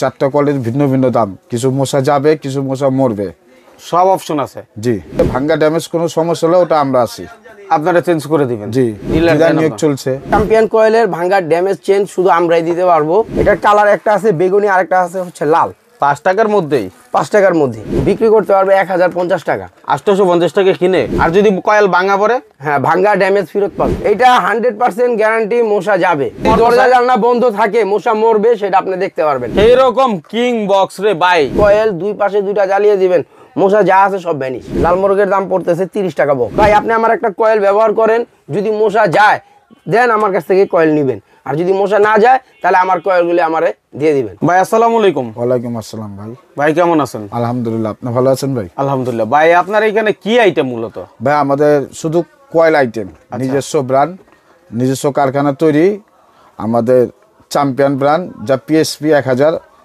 4টা কয়েলের ভিন্ন ভিন্ন দাম, কিছু মশা যাবে, কিছু মশা মরবে, সব অপশন আছে। জি। ভাঙ্গা ড্যামেজ কোনো সমস্যা হলে ওটা আমরা আছি, আপনারা চেঞ্জ করে দিবেন। জি। ডিলার নিয়োগ চলছে। চ্যাম্পিয়ন কয়েলের ভাঙ্গা ড্যামেজ চেঞ্জ শুধু আমরাই দিতে পারবো। এটার কালার একটা আছে বেগুনি, আরেকটা আছে হচ্ছে লাল। 5 টাকার মধ্যেই, 5 টাকার মধ্যে বিক্রি করতে পারবে 1050 টাকা। 850 টাকা কিনে। আর যদি কয়েল ভাঙা পড়ে? হ্যাঁ, ভাঙ্গা ড্যামেজ ফেরত পাবে। এটা 100% গ্যারান্টি মশা যাবে। দরজা জানলা বন্ধ থাকে, মশা মরবে, সেটা আপনি দেখতে পারবেন। এইরকম কিং বক্স রে ভাই। কয়েল দুই পাশে দুইটা জ্বালিয়ে দিবেন, মশা যা আছে সব ভ্যানিশ। লাল মোরগের দাম পড়তেছে 30 টাকা বক্স। ভাই আপনি আমার একটা কয়েল ব্যবহার করেন, যদি মশা যায় দেন আমার কাছ থেকে কয়েল নিবেন, আর যদি মশা না যায় তাহলে আমার কয়েলগুলি আমারে দিয়ে দিবেন। ভাই আসসালামু আলাইকুম। ওয়ালাইকুম আসসালাম ভাই। ভাই কেমন আছেন? আলহামদুলিল্লাহ, আপনি ভালো আছেন ভাই? আলহামদুলিল্লাহ। ভাই আপনার এখানে কি আইটেম মূলত? ভাই আমাদের শুধু কয়েল আইটেম, নিজস্ব ব্র্যান্ড, নিজস্ব কারখানা তৈরি। আমাদের চ্যাম্পিয়ন ব্র্যান্ড, যা PSP 1000